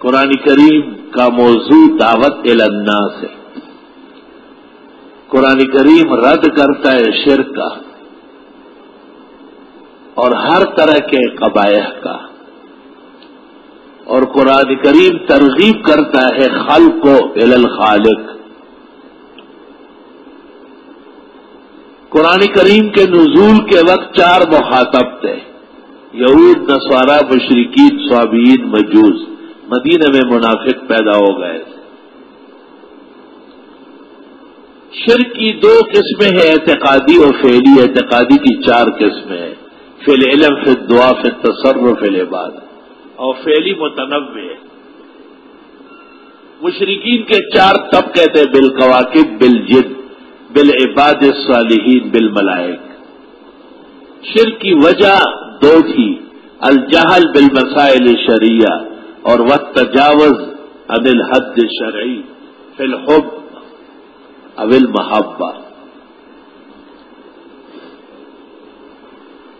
قرآن کریم کا موضوع دعوت الی الناس ہے۔ قرآن کریم رد کرتا ہے شرک کا اور ہر طرح کے قبائح کا، اور قرآن کریم ترغیب کرتا ہے خلق کو الی الخالق۔ قرآن کریم کے نزول کے وقت 4 مخاطب تھے، یہود، نصارا، مشرکین، صابئین، مجوس۔ مدینہ میں منافق پیدا ہو گئے تھے۔ شرک کی 2 قسمیں ہیں، اعتقادی اور فعلی۔ اعتقادی کی 4 قسمیں ہیں، فی العلم، فی الدعا، فی التصرف، فی العبادہ، اور فعلی متنوع ہے۔ مشرکین کے 4 طبقے تھے، بالکواکب، بالجن، بالعباد الصالحین، بالملائک۔ شرک کی وجہ 2 تھی، الجہل بالمسائل الشرعیہ اور والتجاوز عن الحد الشرعی فی الحب او المحبہ۔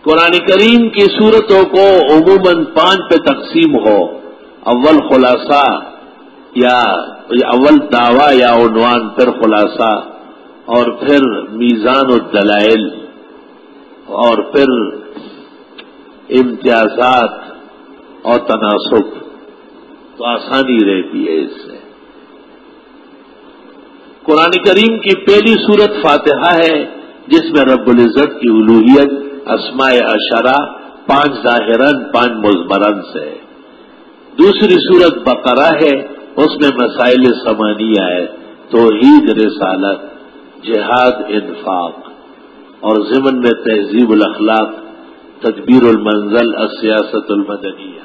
قرآن کریم کی صورتوں کو عموماً 5 پہ تقسیم ہو، اول خلاصہ یا اول دعویٰ یا عنوان، پھر خلاصہ، اور پھر میزان الدلائل، اور پھر امتیازات اور تناسب، تو آسانی رہتی ہے اس سے۔ قرآن کریم کی پہلی سورت فاتحہ ہے، جس میں رب العزت کی الوہیت، اسماء عشرہ، 5 ظاہراً 5 مضمراً سے۔ دوسری سورت بقرہ ہے، اس میں مسائل ثمانیہ ہے، توحید، رسالت، جہاد، انفاق، اور ضمن میں تہذیب الاخلاق، تدبیر المنزل، السیاست المدنیہ۔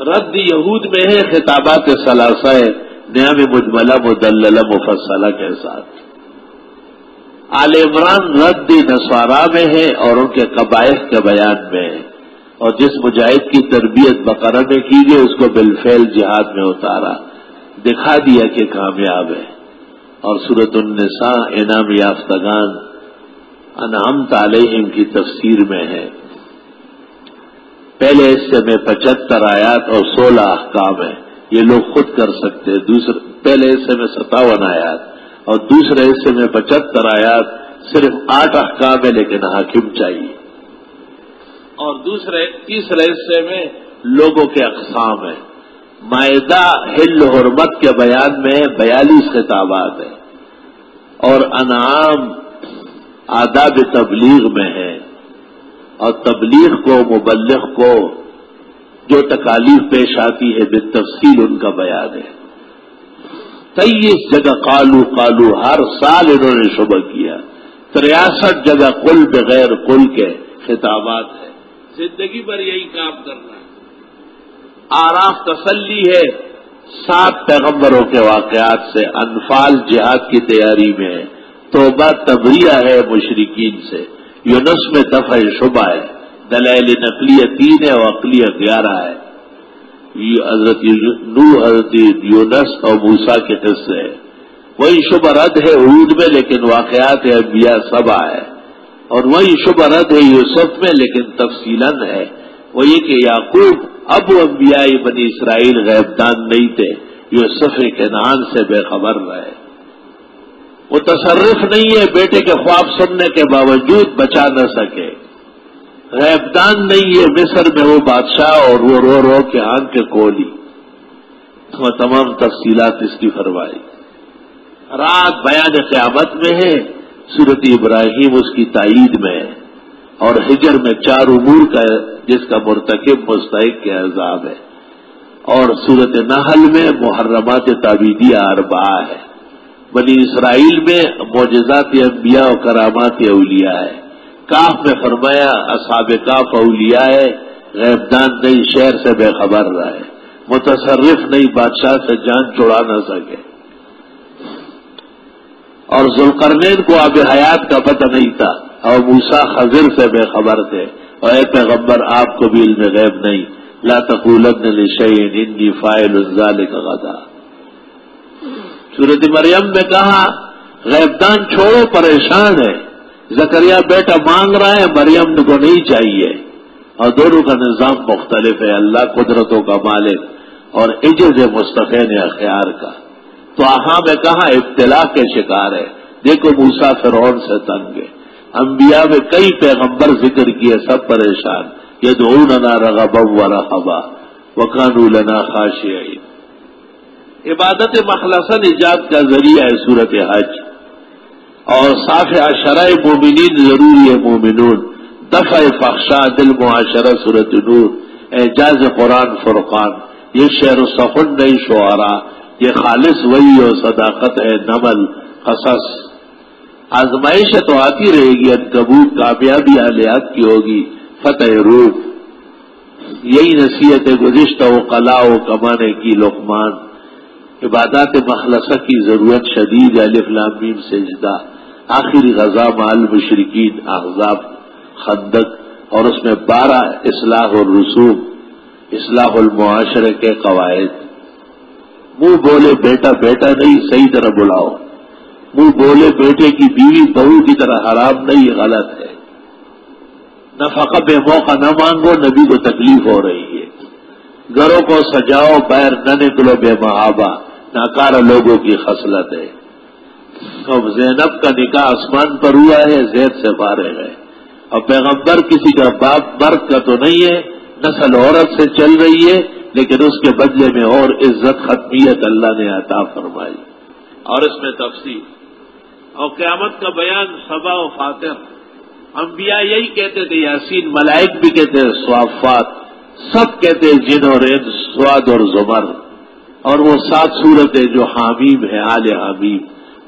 رد یہود میں ہے، خطابات ثلاثہ ہے، نعم مجملہ، مدللہ، مفصلہ کے ساتھ۔ آل عمران رد نصارا میں ہے اور ان کے قبائح کے بیان میں ہے، اور جس مجاہد کی تربیت بقرہ میں کی گئی اس کو بالفعل جہاد میں اتارا، دکھا دیا کہ کامیاب ہے۔ اور سورۃ النساء انعام یافتگان، انعمت علیہم کی تفسیر میں ہے۔ پہلے حصے میں 75 آیات اور 16 احکام ہیں، یہ لوگ خود کر سکتے ہیں۔ پہلے حصے میں 57 آیات اور دوسرے حصے میں 75 آیات، صرف 8 احکام ہے لیکن حاکم چاہیے۔ اور تیسرے حصے میں لوگوں کے اقسام ہیں۔ مائدہ حل حرمت کے بیان میں 42 خطابات ہیں، اور انعام آداب تبلیغ میں ہے، اور تبلیغ کو، مبلغ کو جو تکالیف پیش آتی ہے بالتفصیل ان کا بیان ہے۔ 23 جگہ قالو، ہر سال انہوں نے شبہ کیا۔ 63 جگہ قل بغیر قل کے خطابات ہیں، زندگی بھر یہی کام کرنا ہے۔ آراف تسلی ہے 7 پیغمبروں کے واقعات سے، انفال جہاد کی تیاری میں ہے، توبہ تبریہ ہے مشرکین سے، یونس میں دفع شبہ ہے، دلائل نقلیہ 3 ہے اور عقلیہ 11 ہے۔ یہ حضرت نوح، حضرت یونس اور موسیٰ کے قصے ہیں۔ وہی شبہ رد ہے عہود میں، لیکن واقعات انبیاء 7 ہے، اور وہی شبہ رد ہے یوسف میں، لیکن تفصیلاً ہے۔ وہ یہ کہ یعقوب ابو انبیاء بنی اسرائیل غیبدان نہیں تھے، یوسف کنعان سے بے خبر رہے۔ وہ تصرف نہیں ہے، بیٹے کے خواب سننے کے باوجود بچا نہ سکے۔ غیبدان نہیں ہے، مصر میں وہ بادشاہ اور وہ رو رو کے آنکھ کے کولی، وہ تمام تفصیلات اس کی فرمائی۔ رات بیان قیامت میں ہے، سورۃ ابراہیم اس کی تائید میں ہے، اور ہجر میں 4 امور کا جس کا مرتکب مستحق کے عذاب ہے، اور سورۃ نحل میں محرمات تعبیدیہ 4 ہے، بنی اسرائیل میں معجزات انبیاء و کرامات اولیاء ہے، کاف میں فرمایا اصحاب کاف اولیاء ہے، غیبدان نہیں، شہر سے بے خبر رہے، متصرف نہیں، بادشاہ سے جان چھڑا نہ سکے، اور ذوالقرنین کو آب حیات کا پتہ نہیں تھا، اور موسیٰ خضر سے بے خبر تھے، اور اے پیغمبر آپ کو بھی علم غیب نہیں، لا تقولن لشیء انی فاعل ذلک غدا۔ سورۃ مریم میں کہا غیبدان چھوڑو، پریشان ہے، زکریا بیٹا مانگ رہا ہے، مریم کو نہیں چاہیے، اور دونوں کا نظام مختلف ہے، اللہ قدرتوں کا مالک اور عجز مصطفی نے اخیار کا۔ تو آہاں میں کہاں ابتلا کے شکار ہے، دیکھو موسیٰ فرعون سے تنگ ہے، انبیاء میں کئی پیغمبر ذکر کیے، سب پریشان، یدعوننا رغبا ورہبا وکانوا لنا خاشعین۔ عبادت مخلصا نجات کا ذریعہ ہے صورت حج، اور صاف عشرہ مومنین ضروری ہے مومنون، دفع فحشاء دل معاشرہ صورت نور، اعجاز قرآن فرقان، یہ شعر و سخن نہیں شعراء، یہ خالص وحی و صداقت ہے نمل قصص۔ آزمائش تو آتی رہے گی، عنکبوت کامیابی اہلیات کی ہوگی، فتح روح، یہی نصیحت گزشتہ و قلا و کمانے کی لقمان۔ عبادات مخلصہ کی ضرورت شدید، الف لام میم سجدہ، آخری غزا مع المشرکین، احزاب، خندق، اور اس میں 12 اصلاح الرسوم، اصلاح المعاشرے کے قواعد۔ منہ بولے بیٹا بیٹا نہیں، صحیح طرح بلاؤ، منہ بولے بیٹے کی بیوی بہو کی طرح حرام نہیں، غلط ہے۔ نفقہ بے موقع نہ مانگو، نبی کو تکلیف ہو رہی ہے۔ گھروں کو سجاؤ، باہر نہ نکلو بے محابہ، ناکارہ لوگوں کی خصلت ہے۔ اب زینب کا نکاح آسمان پر ہوا ہے، زید سے فارغ ہے، اور پیغمبر کسی کا باپ مرد کا تو نہیں ہے، نسل عورت سے چل رہی ہے، لیکن اس کے بدلے میں اور عزت ختمیت اللہ نے عطا فرمائی، اور اس میں تفصیل اور قیامت کا بیان صبا و فاتر۔ انبیاء یہی کہتے تھے، یاسین، ملائک بھی کہتے ہیں صافات، سب کہتے ہیں جن اور انس، سواد اور زمر، اور وہ 7 سورتیں جو حامیم ہے، آل حامیم،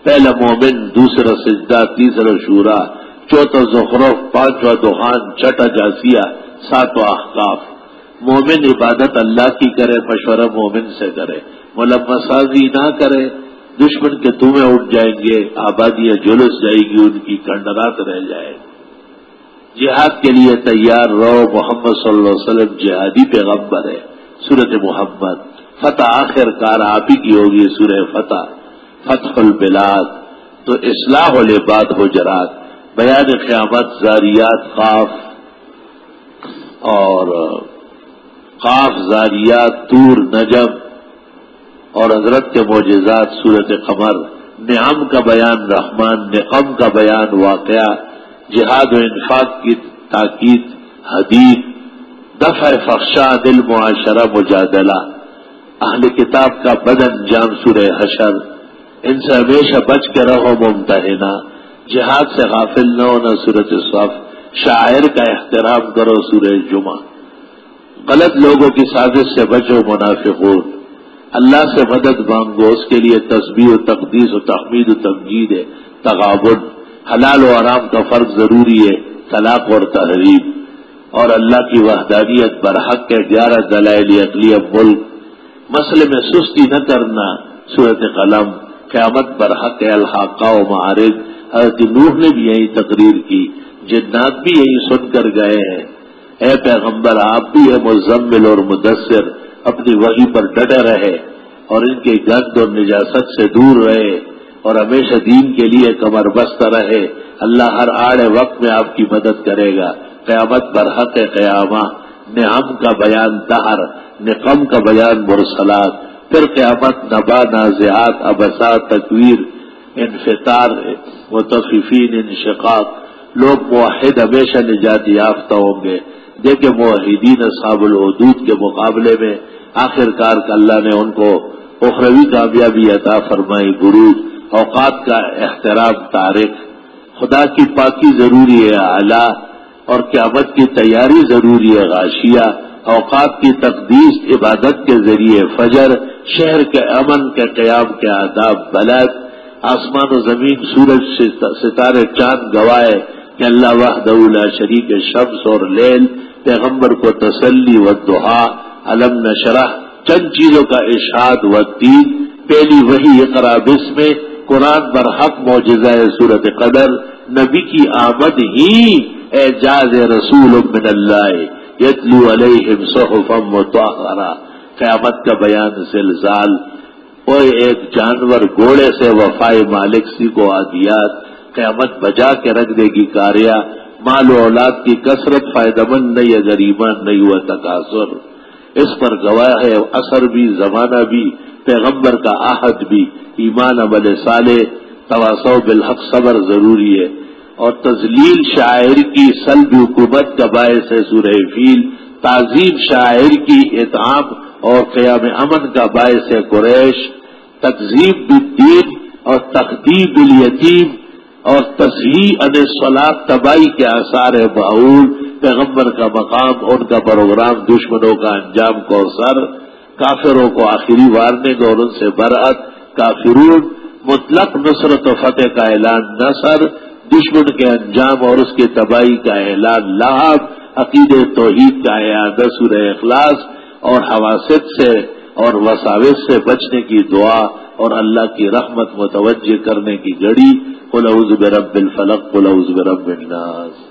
پہلا مومن، دوسرا سجدہ، تیسرا شورا، چوتھا زخرف، 5واں دخان، چھٹا جاسیہ، 7واں احقاف۔ مومن عبادت اللہ کی کرے، مشورہ مومن سے کرے، ملمہ سازی نہ کرے، دشمن کے دھوئیں اٹھ جائیں گے، آبادیاں جلس جائے گی، ان کی کنڈرات رہ جائے گی۔ جہاد کے لیے تیار رہو، محمد صلی اللہ علیہ وسلم جہادی پیغمبر ہے، سورۃ محمد۔ فتح آخر کار آپ ہی کی ہوگی، سورہ فتح، فتح البلاد۔ تو اصلاح العباد حجرات، بیان قیامت، زاریات، قاف زاریات، طور، نجم، اور حضرت کے معجزات، سورۃ قمر، نعم کا بیان رحمان، نقم کا بیان واقعہ، جہاد و انفاق کی تاکید حدید، دفع فحشاء دل معاشرہ مجادلہ، اہل کتاب کا بد انجام سورہ حشر، ان سے ہمیشہ بچ کے رہو ممتحنہ، جہاد سے غافل نہ ہونا سورۃ صف، شاعر کا احترام کرو سورہ جمعہ، غلط لوگوں کی سازش سے بچو منافقون، اللہ سے مدد مانگو، اس کے لیے تسبیح و تقدیس و تحمید و تمجید ہے، تغابن، حلال و حرام کا فرق ضروری ہے، طلاق اور تحریم، اور اللہ کی وحدانیت برحق کے 11 دلائل عقلیہ ملک، مسئلے میں سستی نہ کرنا، سورۃ قلم، قیامت برحق ہے، الحاقہ و معارض، حضرت نوح نے بھی یہی تقریر کی، جنات بھی یہی سن کر گئے ہیں۔ اے پیغمبر، آپ بھی ہے مزمل اور مدثر، اپنی وحی پر ڈٹے رہے اور ان کے گند اور نجاست سے دور رہے، اور ہمیشہ دین کے لیے کمر بستہ رہے، اللہ ہر آڑے وقت میں آپ کی مدد کرے گا۔ قیامت برحق قیامہ، نعم کا بیان دہر، نقم کا بیان مرسلات، پھر قیامت، نبا، نازعات، ابسا، تکویر، انفطار، متففین، انشقاق۔ لوگ موحد ہمیشہ نجات یافتہ ہوں گے، دیکھیں موحدین اصحاب الحدود کے مقابلے میں آخر کار اللہ نے ان کو اخروی کامیابی عطا فرمائی، بروج، اوقات کا احترام، تارک، خدا کی پاکی ضروری ہے، اعلیٰ، اور قیامت کی تیاری ضروری ہے، غاشیہ، اوقات کی تقدیس عبادت کے ذریعے، فجر، شہر کے امن کے قیام کے آداب، بلد، آسمان و زمین، سورج، ستارے، چاند گواہ کہ اللہ وحدہ لا شریک، شمس اور لیل، پیغمبر کو تسلی و دعا، علم نشرح، چند چیزوں کا اشہاد و تین، پہلی وحی اقرا بسم، قرآن برحق معجزہ سورۃ قدر، نبی کی آمد ہی اعجاز رسول من اللہ یتلو علیہم صحفا مطہرہ، قیامت کا بیان، زلزال، کوئی ایک جانور گھوڑے سے وفائے مالک سی کو عادیات، قیامت بجا کے رکھ دے گی کاریا، مال و اولاد کی کثرت فائدہ مند نہیں اگر ایمان نہیں ہوا تکاثر. اس پر گواہ ہے اثر بھی، زمانہ بھی، پیغمبر کا عہد بھی. ایمان عمل صالح، تواصو بالحق، صبر ضروری ہے. اور تذلیل شاعر کی سلب حکومت کا باعث ہے سورہ فیل. تعظیم شاعر کی اطعام اور قیام امن کا باعث ہے قریش. تکذیب بالدین اور تخدیب بالیتیم اور تصحیح عن الصلاۃ تباہی کے آثار ہے معول. پیغمبر کا مقام، ان کا پروگرام، دشمنوں کا انجام کوثر. کافروں کو آخری وارننگ اور ان سے برأت. کافرون مطلق نصرت و فتح کا اعلان نصر، دشمن کے انجام اور اس کی تباہی کا اعلان لہب. عقید توحید کا اعادہ سورہ اخلاص اور حواسد سے اور وساوس سے بچنے کی دعا اور اللہ کی رحمت متوجہ کرنے کی گھڑی. قل اعوذ برب الفلق، قل اعوذ برب الناس.